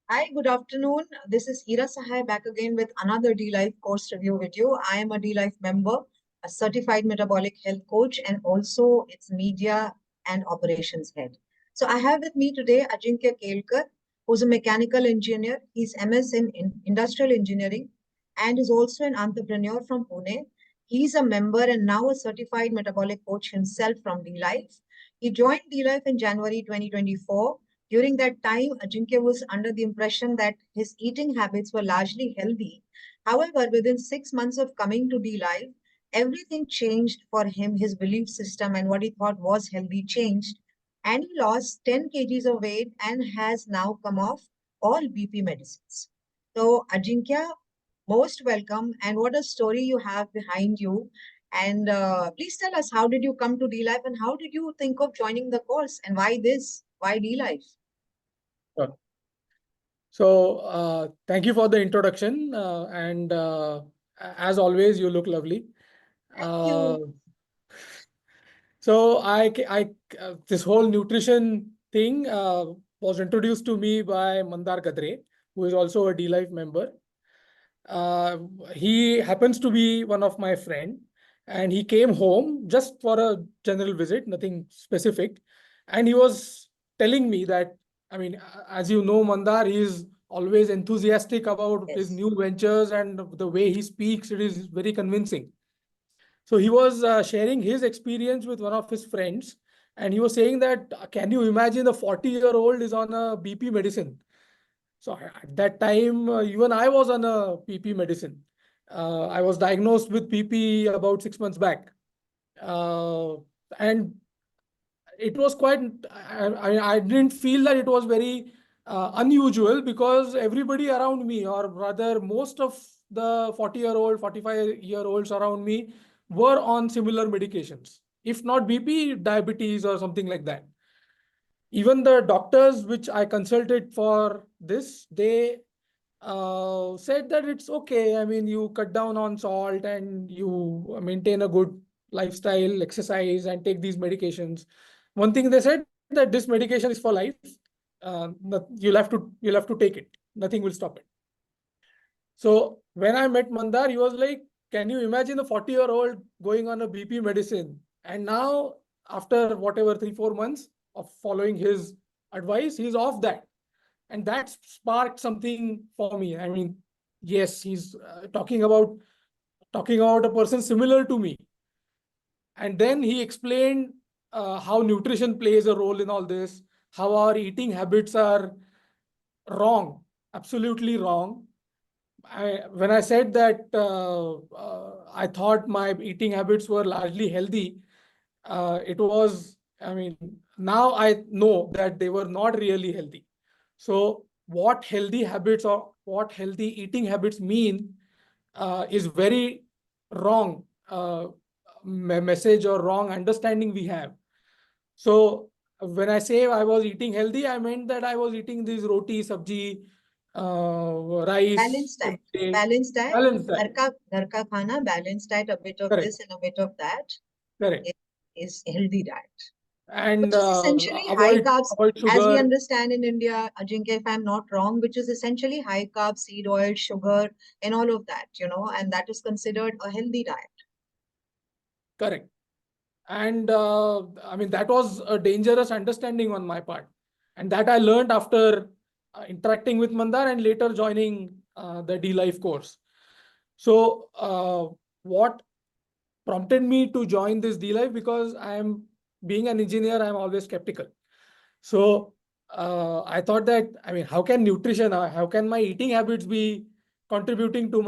Hi, good afternoon. This is Ira Sahai back again with another D-Life course review video. I am a D-Life member, a certified metabolic health coach, and also its media and operations head. So I have with me today Ajinkya Kelkar, who's a mechanical engineer. He's MS in industrial engineering and is also an entrepreneur from Pune. He's a member and now a certified metabolic coach himself from D-Life. He joined D-Life in January 2024. During that time, Ajinkya was under the impression that his eating habits were largely healthy. However, within 6 months of coming to D Life, everything changed for him. His belief system and what he thought was healthy changed. And he lost 10 kgs of weight and has now come off all BP medicines. So, Ajinkya, most welcome. And what a story you have behind you. And please tell us, how did you come to D Life and how did you think of joining the course and why this? Why D Life? Sure. So, thank you for the introduction. As always, you look lovely. Thank Uh, you. so, this whole nutrition thing was introduced to me by Mandar Kadre, who is also a D-Life member. Uh, he happens to be one of my friend, and he came home just for a general visit, nothing specific. And he was telling me that, I mean, as you know, Mandar, he is always enthusiastic about his Yes. new ventures, and the way he speaks, it is very convincing. So he was sharing his experience with one of his friends, and he was saying that, can you imagine a 40-year-old is on a BP medicine? So at that time, even I was on a PP medicine. I was diagnosed with PP about 6 months back. Uh, and it was quite, I didn't feel that it was very unusual, because everybody around me, or rather most of the 40-year-old, 45-year-olds around me were on similar medications. If not BP, diabetes or something like that. Even the doctors which I consulted for this, they said that it's okay. I mean, you cut down on salt and you maintain a good lifestyle, exercise, and take these medications. One thing they said, that this medication is for life. You'll have to take it. Nothing will stop it. So when I met Mandar, he was like, "Can you imagine a 40-year-old going on a BP medicine?" And now, after whatever 3-4 months of following his advice, he's off that. And that sparked something for me. I mean, yes, he's talking about a person similar to me. And then he explained how nutrition plays a role in all this, how our eating habits are wrong, absolutely wrong. When I said that I thought my eating habits were largely healthy, it was, I mean, now I know that they were not really healthy. So what healthy habits or what healthy eating habits mean is very wrong message or wrong understanding we have. So when I say I was eating healthy, I meant that I was eating these roti, sabji, rice Balanced diet. every day. Balanced diet. Balanced घर diet. का घर का खाना, balanced diet, a bit of Correct. this and a bit of that Correct. is healthy diet, And which is essentially high avoid carbs, avoid as we sugar. understand in India, Ajinkya, if I'm not wrong, which is essentially high carb, seed oil, sugar, and all of that, and that is considered a healthy diet. Correct. And I mean, that was a dangerous understanding on my part. And that I learned after interacting with Mandar and later joining the D-Life course. So what prompted me to join this D-Life, because being an engineer, I'm always skeptical. So I thought that, I mean, how can nutrition, how can my eating habits be contributing to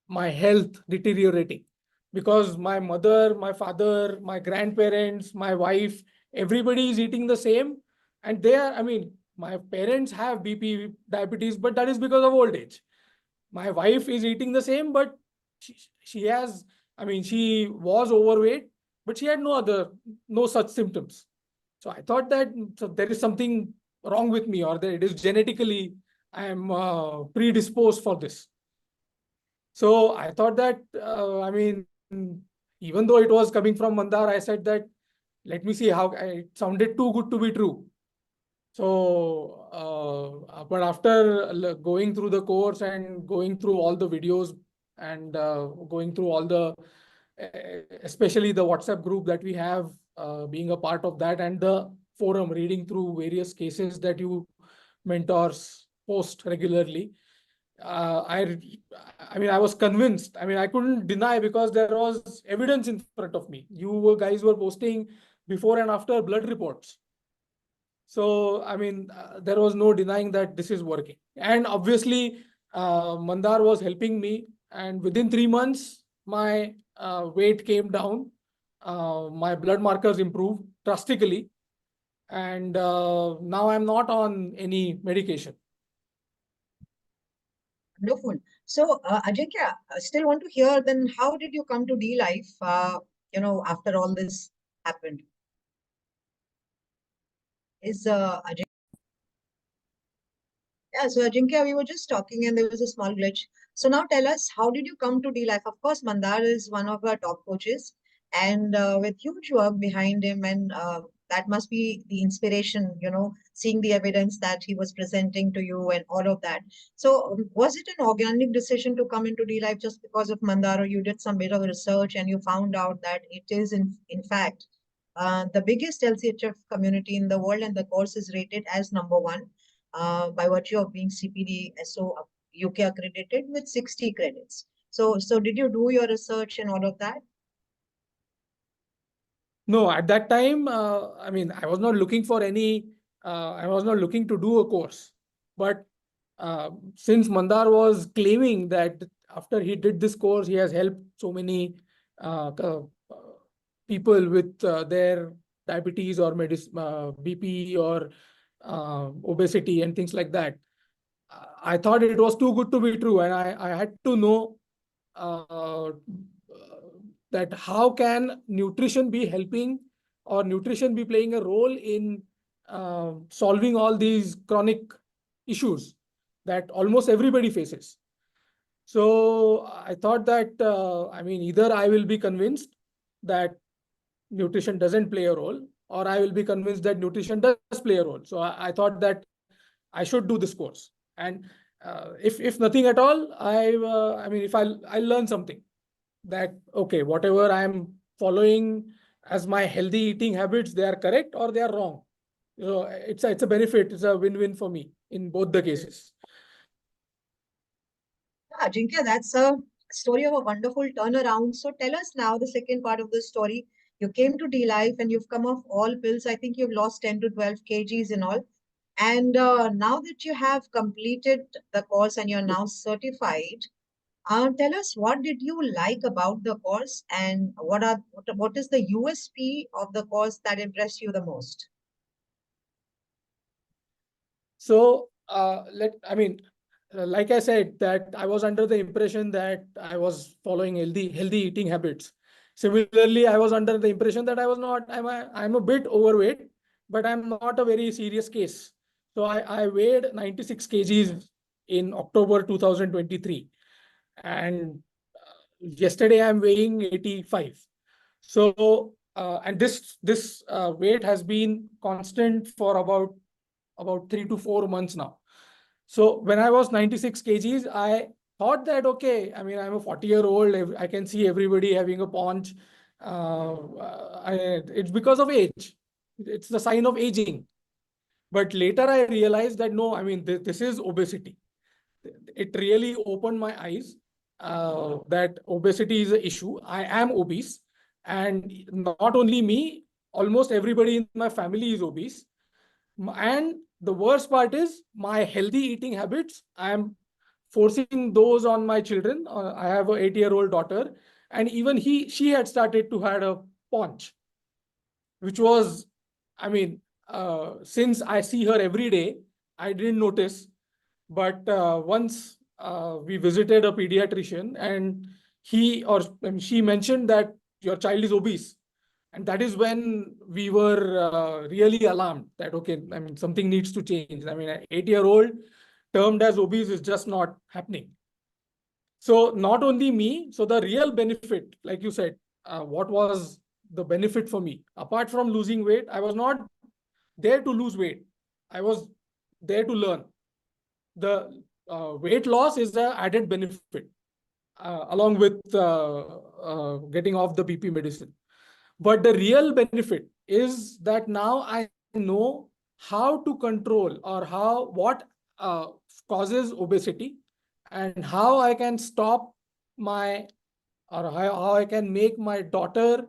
my health deteriorating? Because my mother, my father, my grandparents, my wife, everybody is eating the same. And they are, I mean, my parents have BP, diabetes, but that is because of old age. My wife is eating the same, but she has, I mean, she was overweight, but she had no such symptoms. So I thought that, so there is something wrong with me, or that it is genetically I am predisposed for this. So I thought that, I mean, even though it was coming from Mandar, I said that, let me see how it sounded too good to be true. So, but after going through the course and going through all the videos and going through all the, especially the WhatsApp group that we have, being a part of that, and the forum, reading through various cases that you mentors post regularly, uh, I, I mean, I was convinced. I mean, I couldn't deny because there was evidence in front of me. Guys were posting before and after blood reports. So, I mean, there was no denying that this is working. And obviously, Mandar was helping me. And within 3 months, my weight came down. My blood markers improved drastically. And now I'm not on any medication. Wonderful. So, Ajinkya, I still want to hear then how did you come to D Life, after all this happened? Is Ajinkya? Yeah, so Ajinkya, we were just talking and there was a small glitch. So now tell us, how did you come to D Life? Of course, Mandar is one of our top coaches and with huge work behind him, and that must be the inspiration, seeing the evidence that he was presenting to you and all of that. So was it an organic decision to come into D Life just because of Mandar, or you did some bit of research and you found out that it is in fact the biggest LCHF community in the world, and the course is rated as #1 by virtue of being CPD SO UK accredited with 60 credits. So did you do your research and all of that? No, at that time, I mean, I was not looking for any, I was not looking to do a course. But since Mandar was claiming that after he did this course, he has helped so many people with their diabetes or BP or obesity and things like that. I thought it was too good to be true, and I had to know uh, that how can nutrition be helping, or nutrition be playing a role in solving all these chronic issues that almost everybody faces. So I thought that, I mean, either I will be convinced that nutrition doesn't play a role, or I will be convinced that nutrition does play a role. So I thought that I should do this course. And if nothing at all, I mean, if I'll learn something that, okay, whatever I'm following as my healthy eating habits, they are correct or they are wrong. It's a benefit. It's a win-win for me in both the cases. Ajinkya, that's a story of a wonderful turnaround. So tell us now the second part of the story. You came to D Life and you've come off all pills. I think you've lost 10 to 12 kgs in all. And now that you have completed the course and you're now certified, tell us, what did you like about the course, and what is the USP of the course that impressed you the most? So like I said, that I was under the impression that I was following healthy eating habits. Similarly, I was under the impression that I was not. I'm a bit overweight, but I'm not a very serious case. So I weighed 96 kgs in October 2023, and yesterday I'm weighing 85. So and this weight has been constant for about 3 to 4 months now. So when I was 96 kgs, I thought that, okay, I mean, I'm a 40-year-old. I can see everybody having a paunch. It's because of age. It's the sign of aging. But later I realized that no, I mean, this is obesity. It really opened my eyes that obesity is an issue. I am obese. And not only me, almost everybody in my family is obese. And the worst part is my healthy eating habits. I am forcing those on my children. I have an 8-year-old daughter, and even she had started to had a paunch, which was, I mean, since I see her every day, I didn't notice. But once we visited a pediatrician, and she mentioned that your child is obese. And that is when we were really alarmed that, okay, I mean, something needs to change. I mean, an 8-year-old termed as obese is just not happening. So not only me, so the real benefit, like you said, what was the benefit for me? Apart from losing weight, I was not there to lose weight. I was there to learn. The weight loss is the added benefit along with getting off the BP medicine. But the real benefit is that now I know how to control or what uh, causes obesity, and how I can stop my, or how I can make my daughter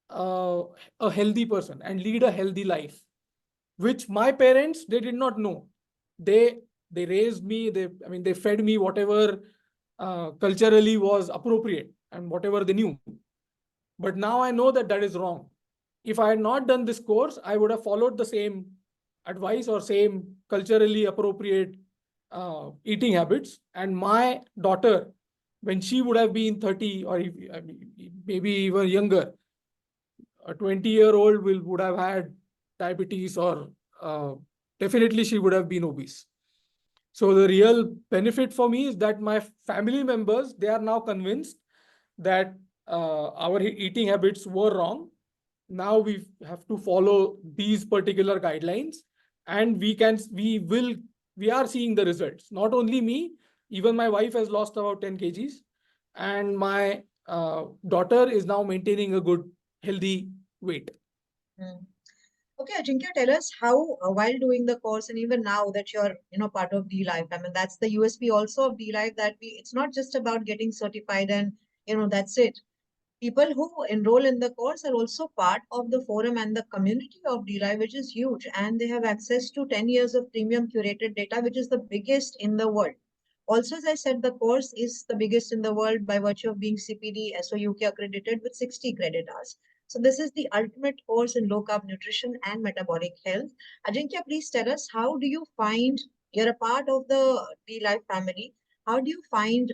uh, a healthy person and lead a healthy life, which my parents, they did not know. They raised me. They fed me whatever culturally was appropriate and whatever they knew. But now I know that that is wrong. If I had not done this course, I would have followed the same advice or same culturally appropriate eating habits. And my daughter, when she would have been 30 or maybe even younger, a 20-year-old would have had diabetes, or uh, definitely she would have been obese. So the real benefit for me is that my family members, they are now convinced that our eating habits were wrong. Now we have to follow these particular guidelines, and we are seeing the results. Not only me, even my wife has lost about 10 kgs, and my daughter is now maintaining a good, healthy weight. Hmm. Okay, Ajinkya, tell us how, while doing the course and even now that you're, part of D-Life, I mean, that's the USP also of D-Life, that it's not just about getting certified and, that's it. People who enroll in the course are also part of the forum and the community of D-Life, which is huge. And they have access to 10 years of premium curated data, which is the biggest in the world. Also, as I said, the course is the biggest in the world by virtue of being CPD SOUK accredited with 60 credit hours. So this is the ultimate course in low carb nutrition and metabolic health. Ajinkya, please tell us, how do you find, you're a part of the D-Life family, how do you find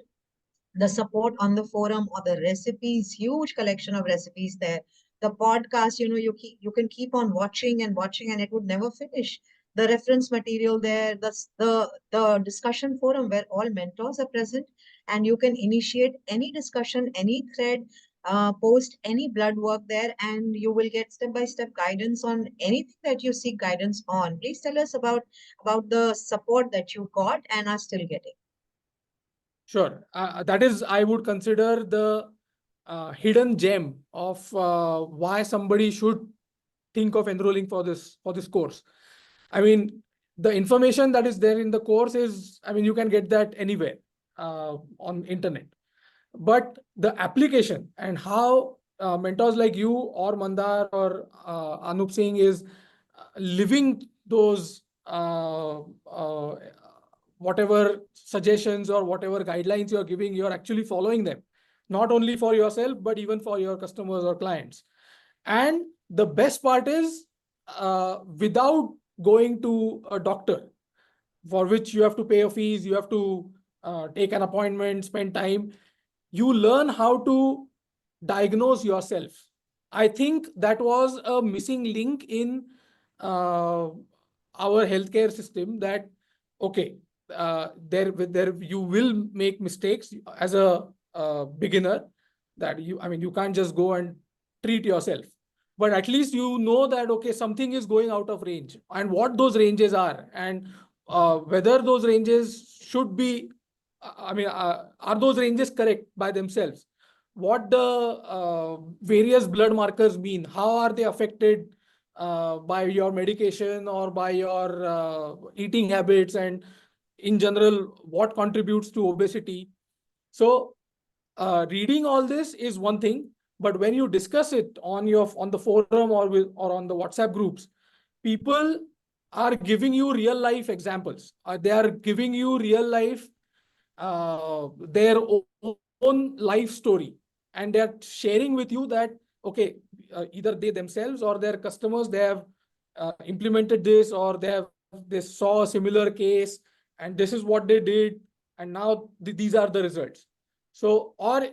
the support on the forum or the recipes, huge collection of recipes there. The podcast, you can keep on watching and it would never finish. The reference material there, the discussion forum where all mentors are present, and you can initiate any discussion, any thread, post any blood work there, and you will get step-by-step guidance on anything that you seek guidance on. Please tell us about the support that you got and are still getting. Sure. That is, I would consider the hidden gem of why somebody should think of enrolling for this course. I mean, the information that is there in the course is, you can get that anywhere on internet. But the application and how mentors like you or Mandar or Anup Singh is living those whatever suggestions or whatever guidelines you're giving, you're actually following them, not only for yourself, but even for your customers or clients. And the best part is, without going to a doctor, for which you have to pay a fees, you have to take an appointment, spend time, you learn how to diagnose yourself. I think that was a missing link in our healthcare system, that, okay, there you will make mistakes as a beginner, that you can't just go and treat yourself. But at least you know that, okay, something is going out of range, and what those ranges are, and whether those ranges should be, are those ranges correct by themselves? What the various blood markers mean? How are they affected by your medication or by your eating habits? And in general, what contributes to obesity? So reading all this is one thing, but when you discuss it on the forum or on the WhatsApp groups, people are giving you real life examples. They are giving you real life, their own life story, and they are sharing with you that, okay, either they themselves or their customers, they have implemented this, or they saw a similar case, and this is what they did, and now these are the results. So, or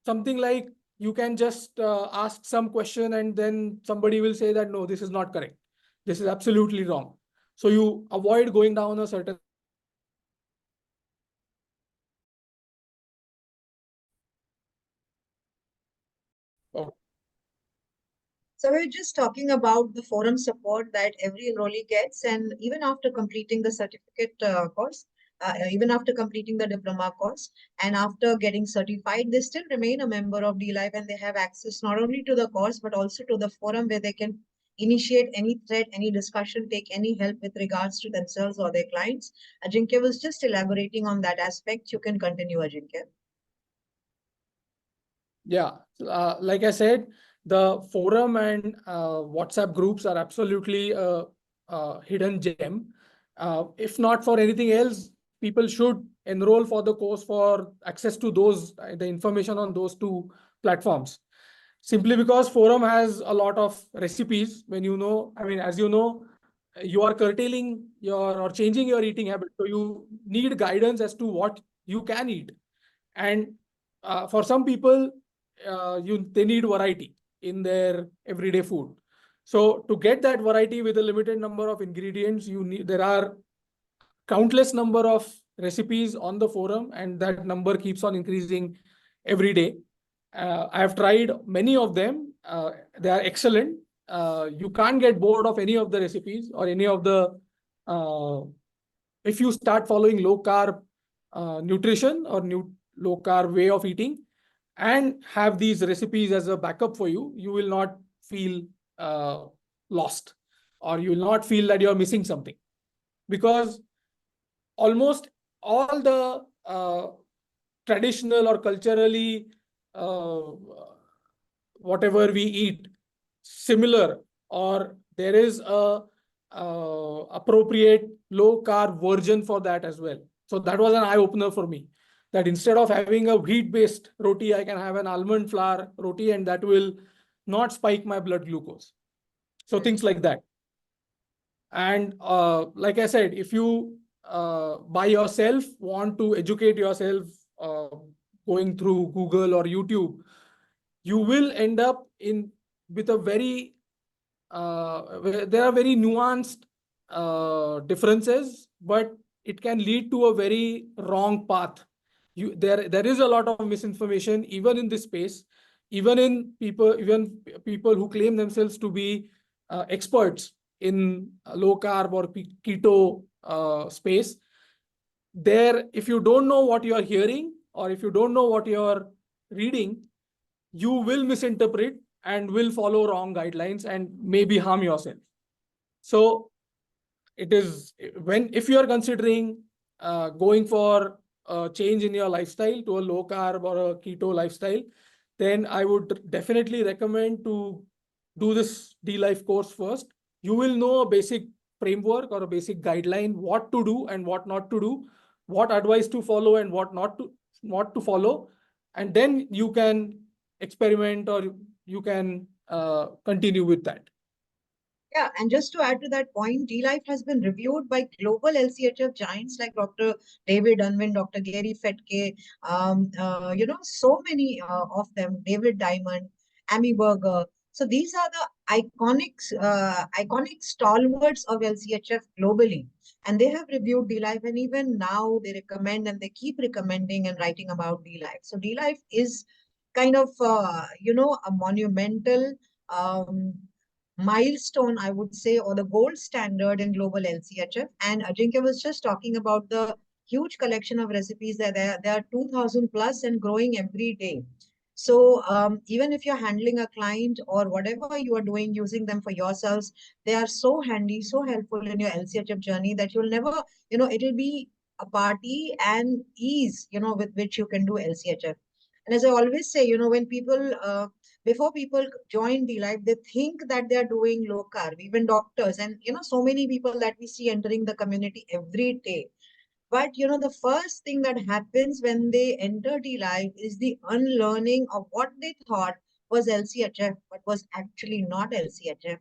something like, you can just ask some question, and then somebody will say that, no, this is not correct, this is absolutely wrong. So you avoid going down a certain. Oh, So we're just talking about the forum support that every enrollee gets, and even after completing the certificate course, even after completing the diploma course, and after getting certified, they still remain a member of DLive, and they have access not only to the course but also to the forum where they can initiate any thread, any discussion, take any help with regards to themselves or their clients. Ajinkya was just elaborating on that aspect. You can continue, Ajinkya. Yeah, like I said, the forum and WhatsApp groups are absolutely a hidden gem. If not for anything else, people should enroll for the course for access to those, the information on those two platforms. Simply because forum has a lot of recipes. When you know, I mean, as you know, you are curtailing your or changing your eating habit. So you need guidance as to what you can eat. And for some people, they need variety in their everyday food. So to get that variety with a limited number of ingredients, there are countless number of recipes on the forum, and that number keeps on increasing every day. I have tried many of them. They are excellent. You can't get bored of any of the recipes or any of the. If you start following low carb nutrition or low carb way of eating, and have these recipes as a backup for you, you will not feel lost, or you will not feel that you are missing something, because almost all the traditional or culturally uh, whatever we eat similar, or there is a appropriate low carb version for that as well. So that was an eye opener for me, that instead of having a wheat based roti, I can have an almond flour roti, and that will not spike my blood glucose. So things like that. And like I said, if you by yourself want to educate yourself, uh, going through Google or YouTube, you will end up in with a very there are very nuanced differences, but it can lead to a very wrong path. There is a lot of misinformation even in this space, even people who claim themselves to be experts in low carb or keto space. There, if you don't know what you are hearing, or if you don't know what you are reading, you will misinterpret and will follow wrong guidelines and maybe harm yourself. So it is, if you are considering going for a change in your lifestyle to a low carb or a keto lifestyle, then I would definitely recommend to do this D-Life course first. You will know a basic framework or a basic guideline, what to do and what not to do, what advice to follow and what not to follow, and then you can experiment, or you can continue with that. Yeah, and just to add to that point, D-Life has been reviewed by global LCHF giants like Dr. David Unwin, Dr. Gary Fetke, so many of them, David Diamond, Amy Berger. So these are the iconic stalwarts of LCHF globally. And they have reviewed D-Life, and even now they recommend and they keep recommending and writing about D-Life. So D-Life is kind of, a monumental milestone, I would say, or the gold standard in global LCHF. And Ajinkya was just talking about the huge collection of recipes that there are 2,000 plus and growing every day. So even if you're handling a client or whatever you are doing, using them for yourselves, they are so handy, so helpful in your LCHF journey that you'll never, it'll be a party and ease, with which you can do LCHF. And as I always say, when people before people join D-Life, they think that they are doing low carb, even doctors, and so many people that we see entering the community every day. But the first thing that happens when they enter D-Life is the unlearning of what they thought was LCHF, but was actually not LCHF.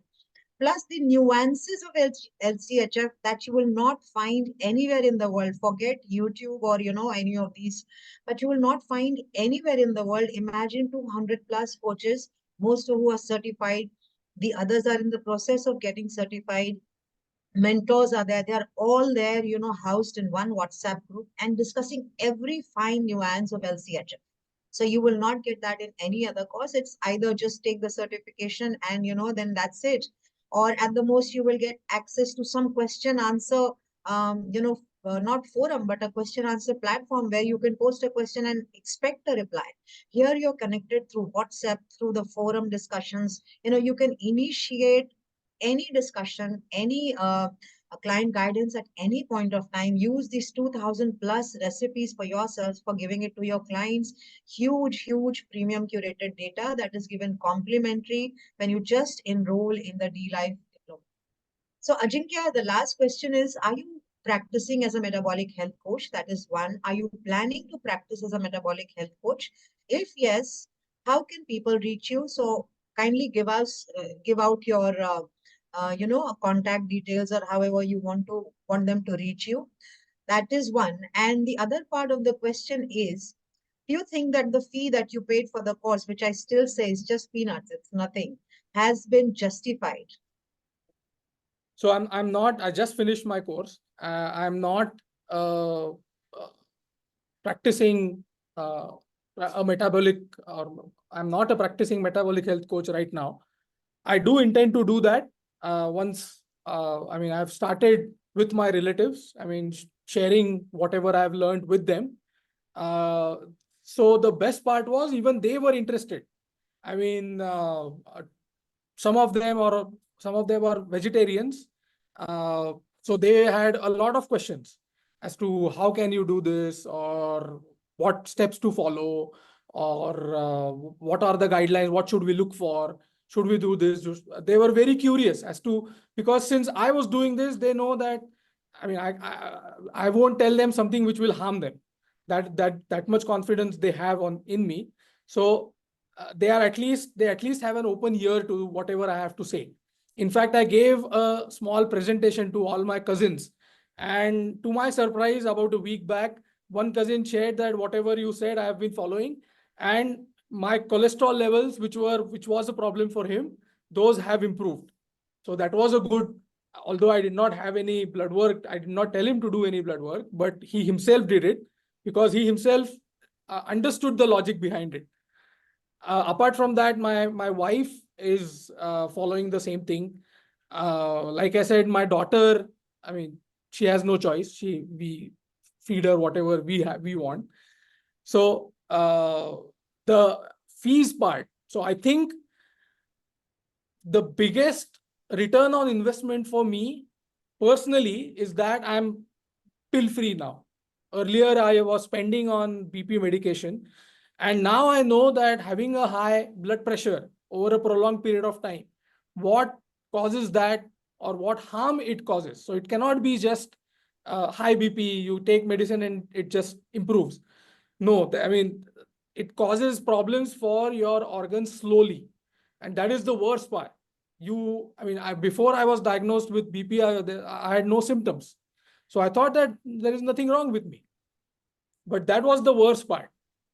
Plus the nuances of LCHF that you will not find anywhere in the world. Forget YouTube or, any of these, but you will not find anywhere in the world. Imagine 200 plus coaches, most of who are certified. The others are in the process of getting certified. Mentors are there. They are all there, housed in one WhatsApp group and discussing every fine nuance of LCHF. So you will not get that in any other course. It's either just take the certification and, then that's it. Or at the most, you will get access to some question answer, not forum, but a question answer platform where you can post a question and expect a reply. Here you're connected through WhatsApp, through the forum discussions. You can initiate any discussion, any client guidance at any point of time. Use these 2000 plus recipes for yourselves, for giving it to your clients. Huge premium curated data that is given complimentary when you just enroll in the D-Life diploma. So Ajinkya, the last question is, are you practicing as a metabolic health coach? That is one. Are you planning to practice as a metabolic health coach? If yes, how can people reach you? So kindly give out your, contact details, or however you want them to reach you. That is one. And the other part of the question is, do you think that the fee that you paid for the course, which I still say is just peanuts, it's nothing, has been justified? So I'm not. I just finished my course. I'm not uh, practicing a metabolic, or I'm not a practicing metabolic health coach right now. I do intend to do that once. I mean, I've started with my relatives. I mean, sharing whatever I've learned with them. So the best part was even they were interested. I mean, some of them are vegetarians. So they had a lot of questions as to how can you do this, or what steps to follow, or what are the guidelines, what should we look for, should we do this? They were very curious as to, because since I was doing this, they know that, I mean, I won't tell them something which will harm them. That much confidence they have in me. So they at least have an open ear to whatever I have to say. In fact, I gave a small presentation to all my cousins, and to my surprise, about a week back, one cousin shared that whatever you said, I have been following, and my cholesterol levels, which was a problem for him, those have improved. So that was a good. Although I did not have any blood work, I did not tell him to do any blood work, but he himself did it, because he himself understood the logic behind it. Apart from that, my wife is following the same thing. Like I said, my daughter, I mean, she has no choice. We feed her whatever we want. So the fees part. So I think the biggest return on investment for me personally is that I'm pill free now. Earlier, I was spending on BP medication, and now I know that having a high blood pressure over a prolonged period of time, what causes that, or what harm it causes. So it cannot be just high BP, you take medicine and it just improves. No, I mean, it causes problems for your organs slowly. And that is the worst part. Before I was diagnosed with BP, I had no symptoms. So I thought that there is nothing wrong with me. But that was the worst part.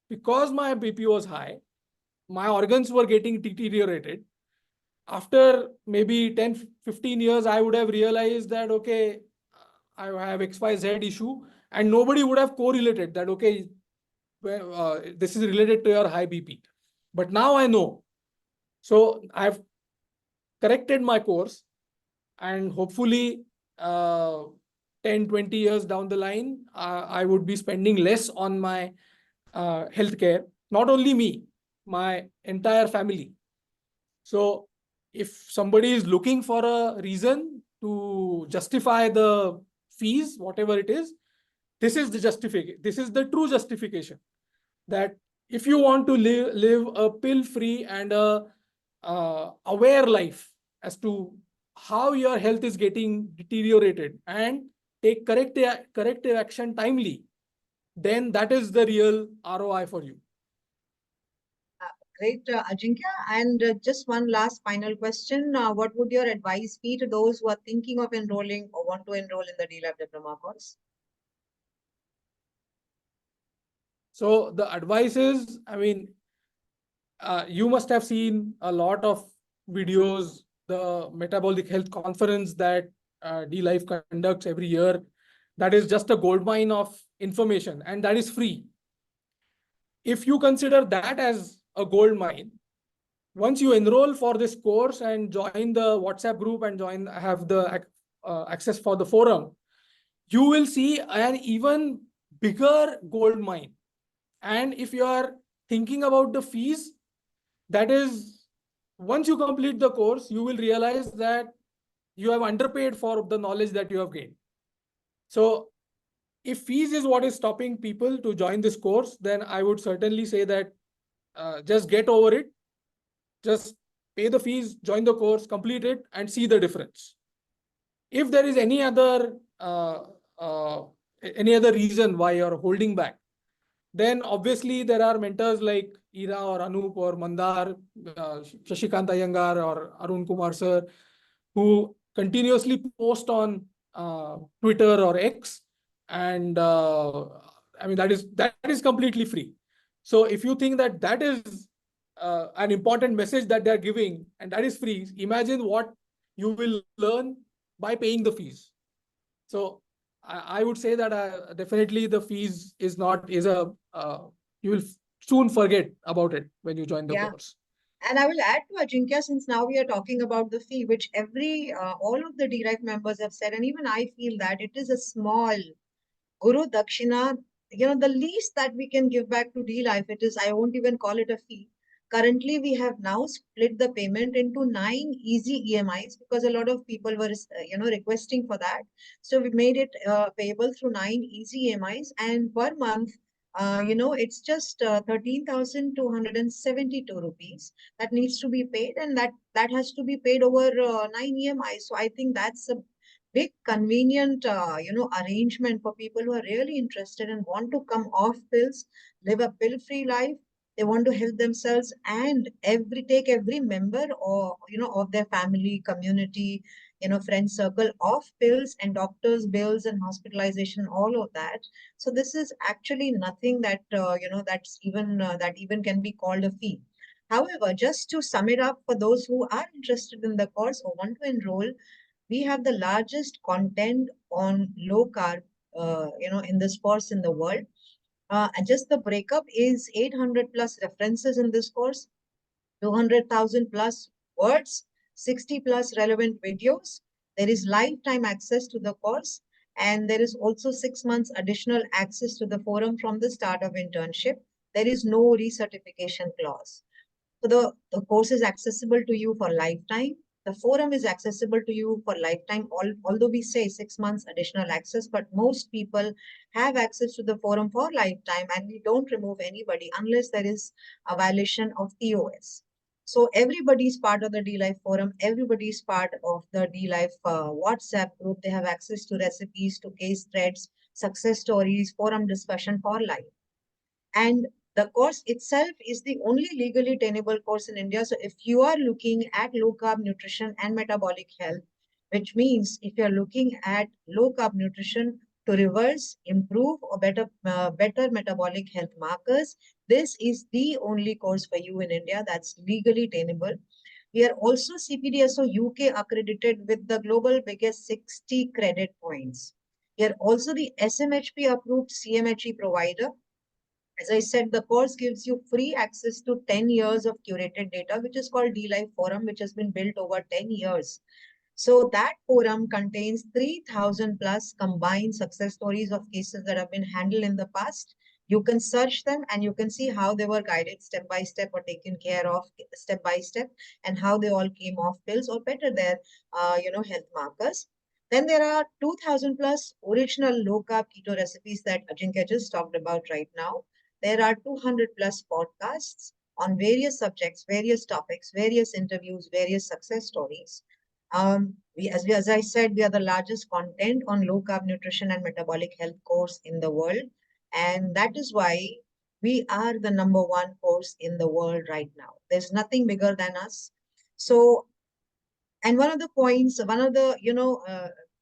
Because my BP was high, my organs were getting deteriorated. After maybe 10, 15 years, I would have realized that, okay, I have XYZ issue, and nobody would have correlated that, okay, this is related to your high BP. But now I know. So I've corrected my course, and hopefully 10, 20 years down the line, I would be spending less on my healthcare. Not only me, my entire family. So if somebody is looking for a reason to justify the fees, whatever it is, this is the justification. This is the true justification, that if you want to live a pill-free and a aware life as to how your health is getting deteriorated, and take corrective action timely, then that is the real ROI for you. Great, Ajinkya. And just one last final question. What would your advice be to those who are thinking of enrolling or want to enroll in the D-Lab Diploma course? So the advice is, I mean, you must have seen a lot of videos, the metabolic health conference that D-Life conducts every year. That is just a goldmine of information, and that is free. if you consider that as a gold mine, once you enroll for this course and join the WhatsApp group and have the access for the forum, you will see an even bigger gold mine. And if you are thinking about the fees, that is, once you complete the course, you will realize that you have underpaid for the knowledge that you have gained. So if fees is what is stopping people to join this course, then I would certainly say that just get over it. Just pay the fees, join the course, complete it, and see the difference. If there is uh, any other reason why you're holding back, then obviously there are mentors like Ira or Anup or Mandar, Shashikant Iyengar or Arun Kumar sir, who continuously post on Twitter or X, and I mean that is completely free. So if you think that that is an important message that they're giving and that is free, imagine what you will learn by paying the fees. So I would say that definitely the fees is not is a you will soon forget about it when you join the Yeah. course. And I will add to Ajinkya, since now we are talking about the fee, which all of the D-Life members have said, and even I feel that it is a small Guru Dakshina, the least that we can give back to D-Life, I won't even call it a fee. Currently, we have now split the payment into 9 easy EMIs because a lot of people were, requesting for that. So we made it payable through 9 easy EMIs, and per month, it's just 13,272 rupees that needs to be paid, and that has to be paid over 9 EMIs. So I think that's a big convenient arrangement for people who are really interested and want to come off pills, live a pill free life. They want to help themselves and take every member or of their family, community, friend circle off pills and doctors bills and hospitalization, all of that. So this is actually nothing that that even can be called a fee. However, just to sum it up, for those who are interested in the course or want to enroll, we have the largest content on low carb, in this course in the world. And just the breakup is 800 plus references in this course, 200,000 plus words, 60 plus relevant videos. There is lifetime access to the course, and there is also 6 months additional access to the forum from the start of internship. There is no recertification clause. So the course is accessible to you for lifetime. The forum is accessible to you for lifetime, although we say 6 months additional access, but most people have access to the forum for lifetime, and we don't remove anybody unless there is a violation of TOS. So everybody is part of the D-Life forum. Everybody is part of the D-Life WhatsApp group. They have access to recipes, to case threads, success stories, forum discussion for life. And the course itself is the only legally tenable course in India. So if you are looking at low carb nutrition and metabolic health, which means if you're looking at low carb nutrition to reverse, improve, or better metabolic health markers, this is the only course for you in India that's legally tenable. We are also CPDSO UK accredited with the global biggest 60 credit points. We are also the SMHP approved CMHE provider. As I said, the course gives you free access to 10 years of curated data, which is called D-Life Forum, which has been built over 10 years. So that forum contains 3,000 plus combined success stories of cases that have been handled in the past. You can search them and you can see how they were guided step by step or taken care of step by step, and how they all came off pills or better their, health markers. Then there are 2,000 plus original low carb keto recipes that Ajinkya just talked about right now. There are 200 plus podcasts on various subjects, various topics, various interviews, various success stories. As I said, we are the largest content on low carb nutrition and metabolic health course in the world. And that is why we are the number one course in the world right now. There's nothing bigger than us. So, and one of the,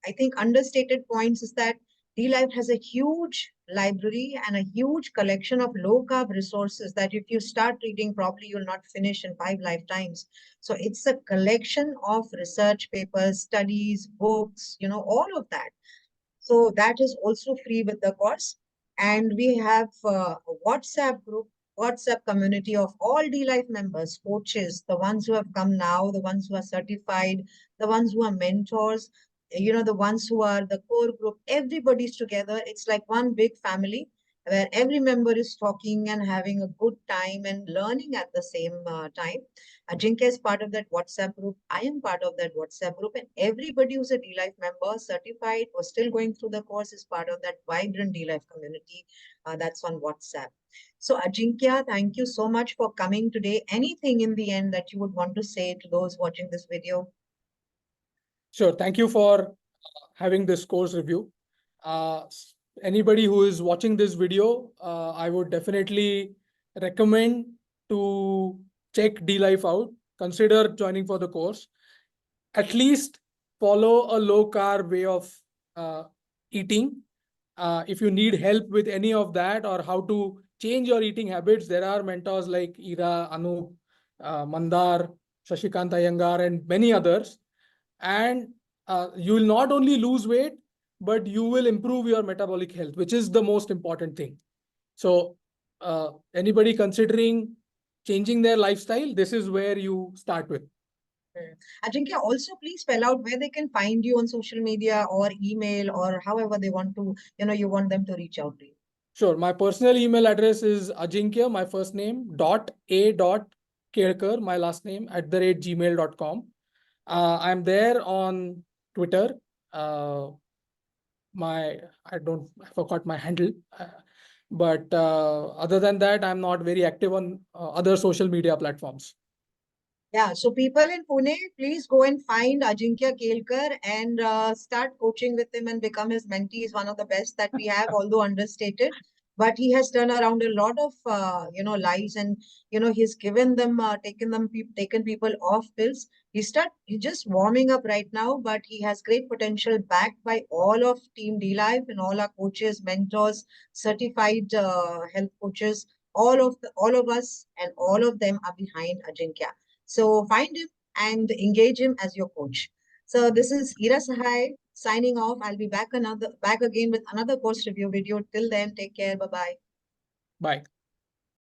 I think understated points is that D-Life has a huge library and a huge collection of low carb resources that if you start reading properly, you'll not finish in 5 lifetimes. So it's a collection of research papers, studies, books, all of that. So that is also free with the course. And we have a WhatsApp group. WhatsApp community of all D-Life members, coaches, the ones who have come now, the ones who are certified, the ones who are mentors, the ones who are the core group, everybody's together. It's like one big family where every member is talking and having a good time and learning at the same time. Ajinkya is part of that WhatsApp group. I am part of that WhatsApp group, and everybody who's a D-Life member, certified, or still going through the course is part of that vibrant D-Life community that's on WhatsApp. So, Ajinkya, thank you so much for coming today. Anything in the end that you would want to say to those watching this video? Sure. Thank you for having this course review. Anybody who is watching this video, I would definitely recommend to check D-Life out. Consider joining for the course. At least follow a low-carb way of eating. If you need help with any of that or how to change your eating habits, there are mentors like Ira, Anup, Mandar, Shashikant Iyengar, and many others. And you will not only lose weight, but you will improve your metabolic health, which is the most important thing. So anybody considering changing their lifestyle, this is where you start with. Ajinkya, also please spell out where they can find you on social media or email or however they want to, you want them to reach out to you. Sure. My personal email address is Ajinkya, my first name, .a.Kelkar, my last name, @gmail.com. I'm there on Twitter. I forgot my handle. But other than that, I'm not very active on other social media platforms. Yeah, so people in Pune, please go and find Ajinkya Kelkar and start coaching with him and become his mentee. He's one of the best that we have, although understated. But he has turned around a lot of lives, and he's given them, taken people off pills. He's just warming up right now, but he has great potential, backed by all of Team D Life and all our coaches, mentors, certified health coaches. All of us and all of them are behind Ajinkya. So find him and engage him as your coach. So this is Ira Sahai signing off. I'll be back again with another course review video. Till then, take care. Bye-bye. Bye.